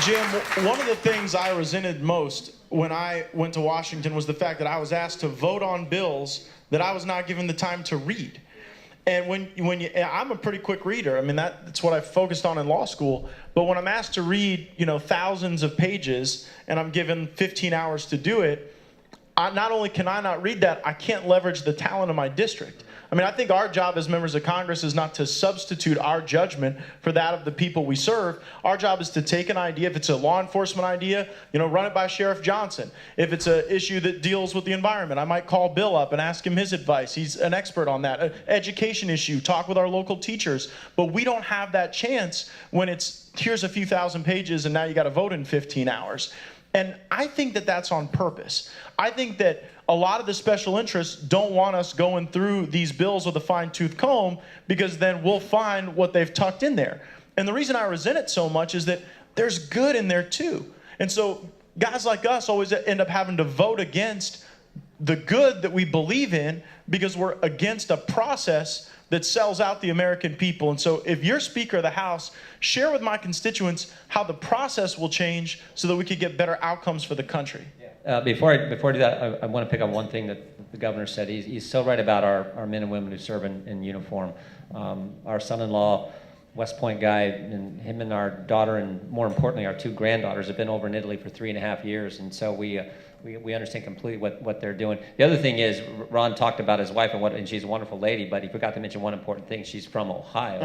Jim, one of the things I resented most when I went to Washington was the fact that I was asked to vote on bills that I was not given the time to read. And I'm a pretty quick reader. I mean, that's what I focused on in law school. But when I'm asked to read, thousands of pages, and I'm given 15 hours to do it, not only can I not read that, I can't leverage the talent of my district. I mean, I think our job as members of Congress is not to substitute our judgment for that of the people we serve. Our job is to take an idea. If it's a law enforcement idea, run it by Sheriff Johnson. If it's an issue that deals with the environment, I might call Bill up and ask him his advice. He's an expert on that. An education issue, talk with our local teachers. But we don't have that chance when it's, here's a few thousand pages and now you got to vote in 15 hours. And I think that that's on purpose. I think that a lot of the special interests don't want us going through these bills with a fine-tooth comb, because then we'll find what they've tucked in there. And the reason I resent it so much is that there's good in there too. And so guys like us always end up having to vote against the good that we believe in because we're against a process that sells out the American people. And so if you're Speaker of the House, share with my constituents how the process will change so that we could get better outcomes for the country. Before I do that, I want to pick up one thing that the governor said. He's so right about our men and women who serve in uniform. Our son-in-law, West Point guy, and him and our daughter, and more importantly, our two granddaughters have been over in Italy for 3.5 years. And so we understand completely what they're doing. The other thing is, Ron talked about his wife and she's a wonderful lady, but he forgot to mention one important thing. She's from Ohio.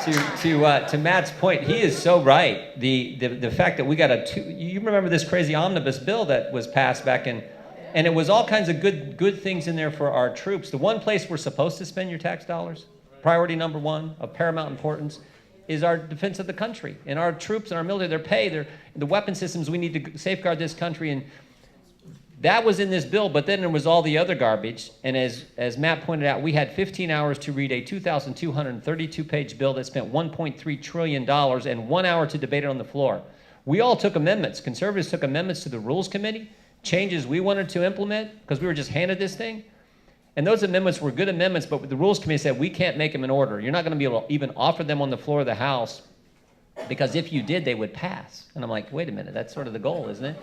To Matt's point, he is so right. The fact that we got you remember this crazy omnibus bill that was passed back in, and it was all kinds of good things in there for our troops. The one place we're supposed to spend your tax dollars, priority number one of paramount importance, is our defense of the country and our troops and our military. Their pay, the weapon systems we need to safeguard this country, and that was in this bill. But then there was all the other garbage. And as Matt pointed out, we had 15 hours to read a 2,232-page bill that spent $1.3 trillion and 1 hour to debate it on the floor. We all took amendments. Conservatives took amendments to the Rules Committee, changes we wanted to implement because we were just handed this thing. And those amendments were good amendments, but the Rules Committee said we can't make them in order. You're not going to be able to even offer them on the floor of the House, because if you did, they would pass. And I'm like, wait a minute, that's sort of the goal, isn't it?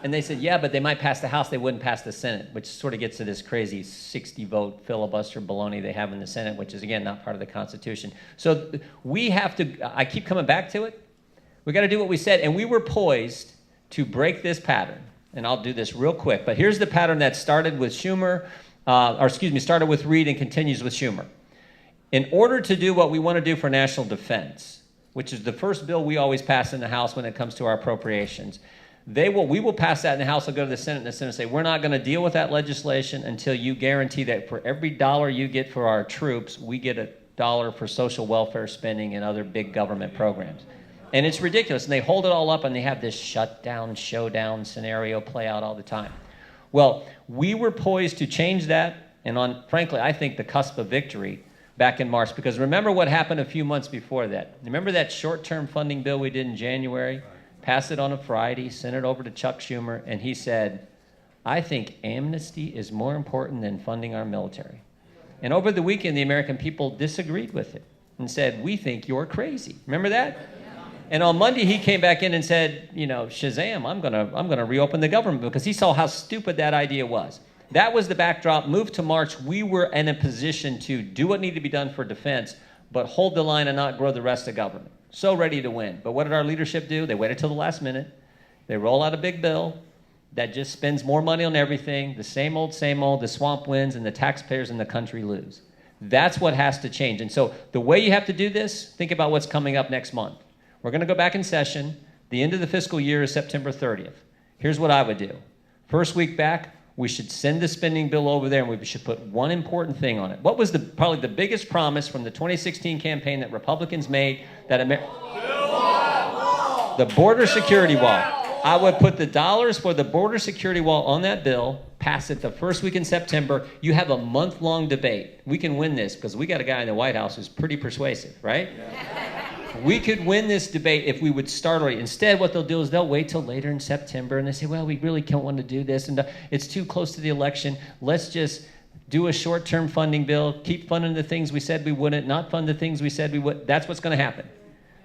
And they said, yeah, but they might pass the House, they wouldn't pass the Senate, which sort of gets to this crazy 60-vote filibuster baloney they have in the Senate, which is, again, not part of the Constitution. So we have to, I keep coming back to it, we got to do what we said, and we were poised to break this pattern. And I'll do this real quick, but here's the pattern that started with Schumer, started with Reid and continues with Schumer. In order to do what we want to do for national defense, which is the first bill we always pass in the House when it comes to our appropriations, we will pass that in the House. I'll go to the Senate, and the Senate say, we're not going to deal with that legislation until you guarantee that for every dollar you get for our troops, we get $1 for social welfare spending and other big government programs. And it's ridiculous. And they hold it all up, and they have this shutdown, showdown scenario play out all the time. Well, we were poised to change that, and on, frankly, I think the cusp of victory back in March. Because remember what happened a few months before that. Remember that short-term funding bill we did in January? Passed it on a Friday, sent it over to Chuck Schumer, and he said, I think amnesty is more important than funding our military. And over the weekend, the American people disagreed with it and said, we think you're crazy. Remember that? And on Monday, he came back in and said, Shazam, I'm gonna reopen the government, because he saw how stupid that idea was. That was the backdrop. Moved to March, we were in a position to do what needed to be done for defense, but hold the line and not grow the rest of government. So ready to win. But what did our leadership do? They waited till the last minute. They roll out a big bill that just spends more money on everything, the same old, the swamp wins, and the taxpayers in the country lose. That's what has to change. And so the way you have to do this, think about what's coming up next month. We're going to go back in session. The end of the fiscal year is September 30th. Here's what I would do. First week back, we should send the spending bill over there, and we should put one important thing on it. What was probably the biggest promise from the 2016 campaign that Republicans made? The border security wall. I would put the dollars for the border security wall on that bill, pass it the first week in September. You have a month-long debate. We can win this because we got a guy in the White House who's pretty persuasive, right? We could win this debate if we would start already. Instead, what they'll do is they'll wait till later in September, and they say, well, we really don't want to do this, and it's too close to the election. Let's just do a short-term funding bill, keep funding the things we said we wouldn't, not fund the things we said we would. That's what's going to happen.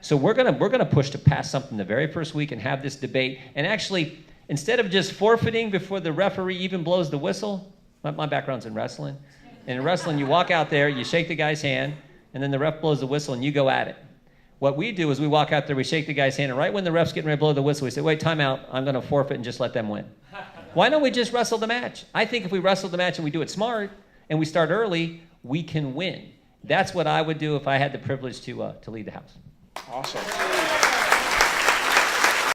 So we're gonna push to pass something the very first week and have this debate. And actually, instead of just forfeiting before the referee even blows the whistle, my background's in wrestling. And in wrestling, you walk out there, you shake the guy's hand, and then the ref blows the whistle, and you go at it. What we do is we walk out there, we shake the guy's hand, and right when the ref's getting ready to blow the whistle, we say, wait, time out. I'm going to forfeit and just let them win. Why don't we just wrestle the match? I think if we wrestle the match and we do it smart and we start early, we can win. That's what I would do if I had the privilege to lead the house. Awesome.